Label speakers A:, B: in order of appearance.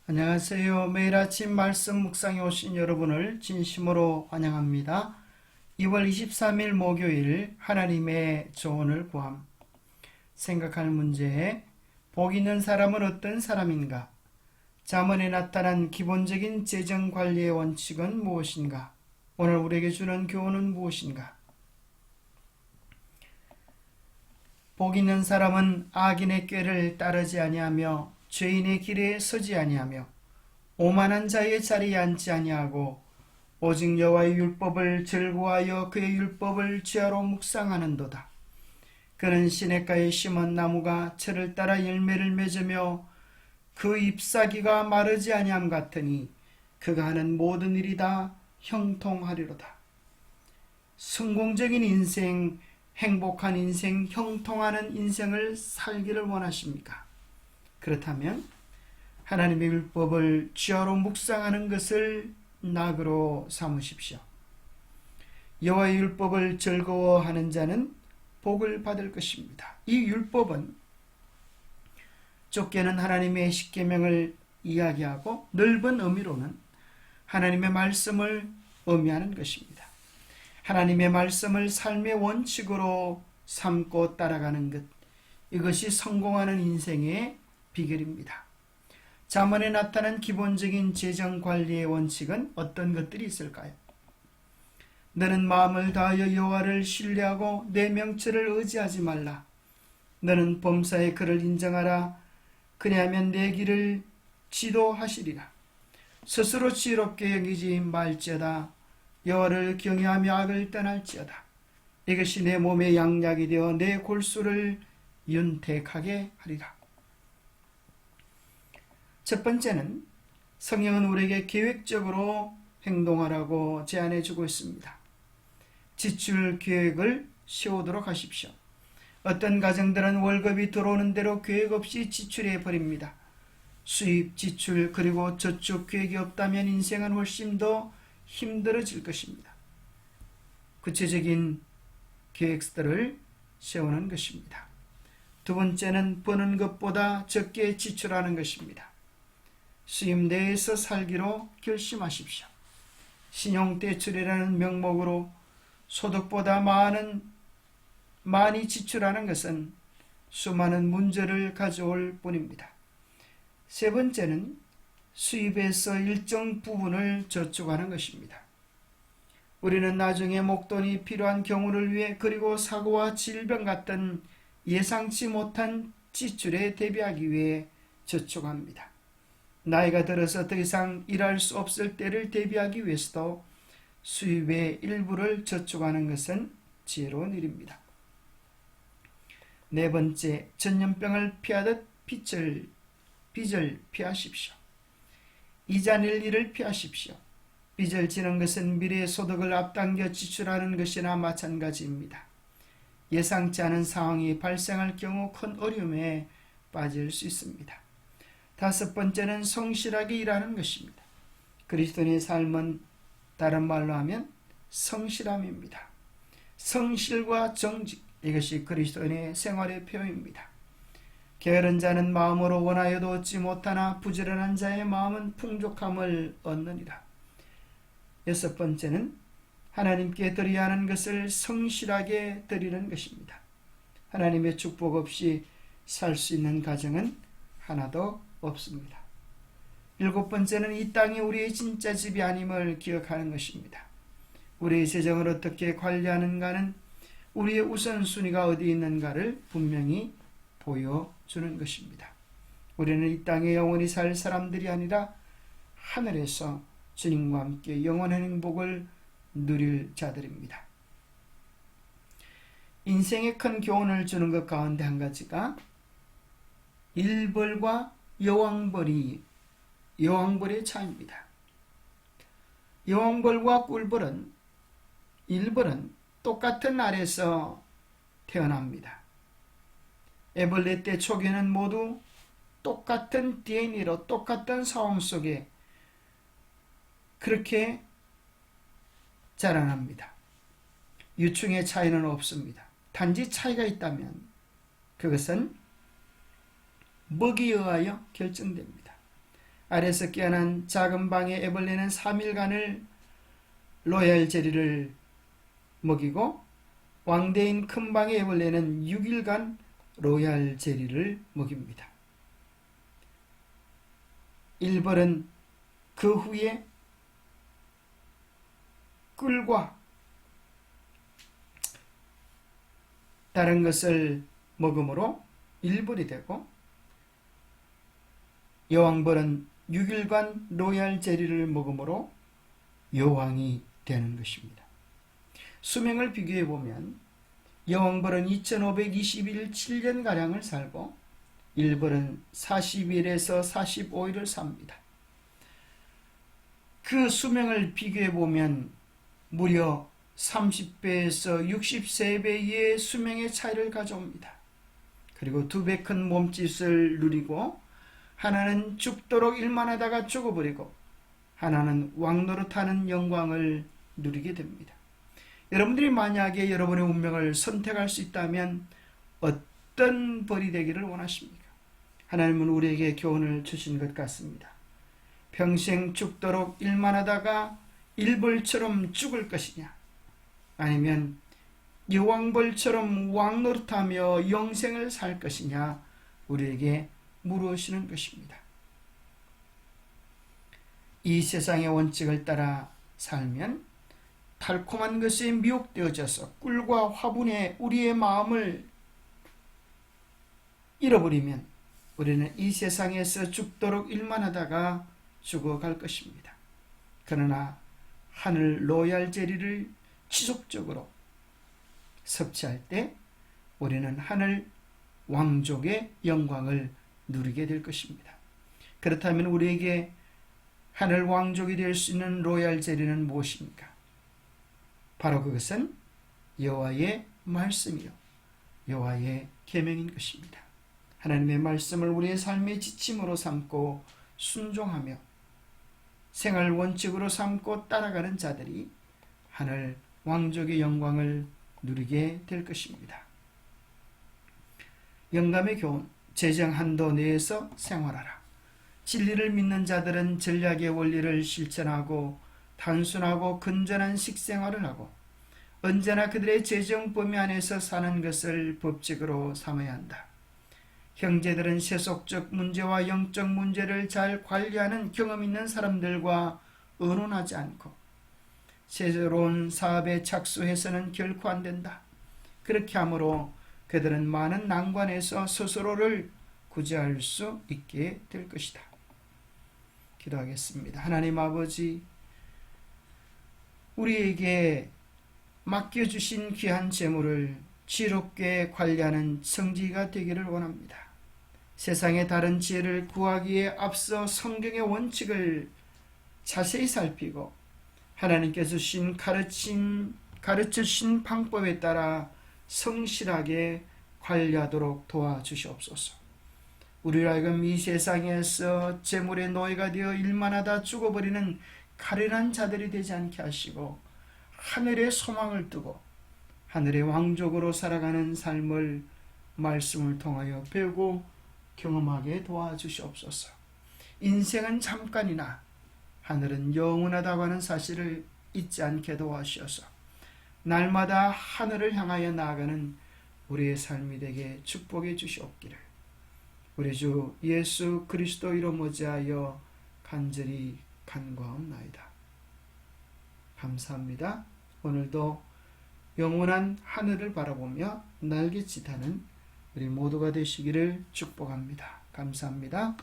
A: 안녕하세요. 매일 아침 말씀 묵상에 오신 여러분을 진심으로 환영합니다. 2월 23일 목요일 하나님의 조언을 구함. 생각할 문제, 복 있는 사람은 어떤 사람인가? 잠언에 나타난 기본적인 재정 관리의 원칙은 무엇인가? 오늘 우리에게 주는 교훈은 무엇인가? 복 있는 사람은 악인의 꾀를 따르지 아니하며 죄인의 길에 서지 아니하며 오만한 자의 자리에 앉지 아니하고 오직 여호와의 율법을 즐거워하여 그의 율법을 주야로 묵상하는도다. 그는 시냇가에 심은 나무가 철을 따라 열매를 맺으며 그 잎사귀가 마르지 아니함 같으니 그가 하는 모든 일이 다 형통하리로다. 성공적인 인생, 행복한 인생, 형통하는 인생을 살기를 원하십니까? 그렇다면 하나님의 율법을 주야로 묵상하는 것을 낙으로 삼으십시오. 여호와의 율법을 즐거워하는 자는 복을 받을 것입니다. 이 율법은 좁게는 하나님의 십계명을 이야기하고 넓은 의미로는 하나님의 말씀을 의미하는 것입니다. 하나님의 말씀을 삶의 원칙으로 삼고 따라가는 것, 이것이 성공하는 인생의 비결입니다. 잠언에 나타난 기본적인 재정관리의 원칙은 어떤 것들이 있을까요? 너는 마음을 다하여 여호와를 신뢰하고 내 명철을 의지하지 말라. 너는 범사의 그를 인정하라. 그리하면 내 길을 지도하시리라. 스스로 지혜롭게 여기지 말지어다. 여호와를 경외하며 악을 떠날지어다. 이것이 내 몸의 양약이 되어 내 골수를 윤택하게 하리라. 첫 번째는 성경은 우리에게 계획적으로 행동하라고 제안해 주고 있습니다. 지출 계획을 세우도록 하십시오. 어떤 가정들은 월급이 들어오는 대로 계획 없이 지출해 버립니다. 수입, 지출, 그리고 저축 계획이 없다면 인생은 훨씬 더 힘들어질 것입니다. 구체적인 계획들을 세우는 것입니다. 두 번째는 버는 것보다 적게 지출하는 것입니다. 수입 내에서 살기로 결심하십시오. 신용대출이라는 명목으로 소득보다 많이 지출하는 것은 수많은 문제를 가져올 뿐입니다. 세 번째는 수입에서 일정 부분을 저축하는 것입니다. 우리는 나중에 목돈이 필요한 경우를 위해 그리고 사고와 질병 같은 예상치 못한 지출에 대비하기 위해 저축합니다. 나이가 들어서 더 이상 일할 수 없을 때를 대비하기 위해서도 수입의 일부를 저축하는 것은 지혜로운 일입니다. 네 번째, 전염병을 피하듯 빚을 피하십시오. 이자 낼 일을 피하십시오. 빚을 지는 것은 미래의 소득을 앞당겨 지출하는 것이나 마찬가지입니다. 예상치 않은 상황이 발생할 경우 큰 어려움에 빠질 수 있습니다. 다섯 번째는 성실하게 일하는 것입니다. 그리스도인의 삶은 다른 말로 하면 성실함입니다. 성실과 정직, 이것이 그리스도인의 생활의 표현입니다. 게으른 자는 마음으로 원하여도 얻지 못하나 부지런한 자의 마음은 풍족함을 얻느니라. 여섯 번째는 하나님께 드려야 하는 것을 성실하게 드리는 것입니다. 하나님의 축복 없이 살 수 있는 가정은 하나도 없습니다. 일곱 번째는 이 땅이 우리의 진짜 집이 아님을 기억하는 것입니다. 우리의 재정을 어떻게 관리하는가는 우리의 우선순위가 어디 있는가를 분명히 보여주는 것입니다. 우리는 이 땅에 영원히 살 사람들이 아니라 하늘에서 주님과 함께 영원한 행복을 누릴 자들입니다. 인생에 큰 교훈을 주는 것 가운데 한 가지가 일벌과 여왕벌의 차이입니다. 여왕벌과 꿀벌은, 일벌은 똑같은 알에서 태어납니다. 애벌레 때 초기에는 모두 똑같은 DNA로 똑같은 상황 속에 그렇게 자라납니다. 유충의 차이는 없습니다. 단지 차이가 있다면 그것은 먹이에 의하여 결정됩니다. 아래서 깨어난 작은 방의 애벌레는 3일간을 로얄 제리를 먹이고 왕대인 큰 방의 애벌레는 6일간 로얄 제리를 먹입니다. 일벌은 그 후에 꿀과 다른 것을 먹음으로 일벌이 되고, 여왕벌은 6일간 로얄 제리를 먹음으로 여왕이 되는 것입니다. 수명을 비교해 보면 여왕벌은 2521일 7년가량을 살고 일벌은 40일에서 45일을 삽니다. 그 수명을 비교해 보면 무려 30배에서 63배의 수명의 차이를 가져옵니다. 그리고 2배 큰 몸짓을 누리고, 하나는 죽도록 일만 하다가 죽어버리고 하나는 왕노릇하는 영광을 누리게 됩니다. 여러분들이 만약에 여러분의 운명을 선택할 수 있다면 어떤 벌이 되기를 원하십니까? 하나님은 우리에게 교훈을 주신 것 같습니다. 평생 죽도록 일만 하다가 일벌처럼 죽을 것이냐, 아니면 여왕벌처럼 왕노릇하며 영생을 살 것이냐, 우리에게 물으시는 것입니다. 이 세상의 원칙을 따라 살면 달콤한 것에 미혹되어져서 꿀과 화분에 우리의 마음을 잃어버리면 우리는 이 세상에서 죽도록 일만 하다가 죽어갈 것입니다. 그러나 하늘 로얄 제리를 지속적으로 섭취할 때 우리는 하늘 왕족의 영광을 누리게 될 것입니다. 그렇다면 우리에게 하늘 왕족이 될 수 있는 로얄 제리는 무엇입니까? 바로 그것은 여호와의 말씀이요 여호와의 계명인 것입니다. 하나님의 말씀을 우리의 삶의 지침으로 삼고 순종하며 생활 원칙으로 삼고 따라가는 자들이 하늘 왕족의 영광을 누리게 될 것입니다. 영감의 교훈, 제정 한도 내에서 생활하라. 진리를 믿는 자들은 전략의 원리를 실천하고 단순하고 건전한 식생활을 하고 언제나 그들의 재정 범위 안에서 사는 것을 법칙으로 삼아야 한다. 형제들은 세속적 문제와 영적 문제를 잘 관리하는 경험 있는 사람들과 의논하지 않고 새로운 사업에 착수해서는 결코 안 된다. 그렇게 함으로 그들은 많은 난관에서 스스로를 구제할 수 있게 될 것이다. 기도하겠습니다. 하나님 아버지, 우리에게 맡겨주신 귀한 재물을 지혜롭게 관리하는 성지가 되기를 원합니다. 세상의 다른 지혜를 구하기에 앞서 성경의 원칙을 자세히 살피고 하나님께서 주신 가르치신 방법에 따라 성실하게 관리하도록 도와주시옵소서. 우리로 하여금 이 세상에서 재물의 노예가 되어 일만 하다 죽어버리는 가련한 자들이 되지 않게 하시고 하늘의 소망을 두고 하늘의 왕족으로 살아가는 삶을 말씀을 통하여 배우고 경험하게 도와주시옵소서. 인생은 잠깐이나 하늘은 영원하다고 하는 사실을 잊지 않게 도와주셔서 날마다 하늘을 향하여 나아가는 우리의 삶이 되게 축복해 주시옵기를 우리 주 예수 그리스도 이름 의지하여 간절히 간구하옵나이다. 감사합니다. 오늘도 영원한 하늘을 바라보며 날갯짓하는 우리 모두가 되시기를 축복합니다. 감사합니다.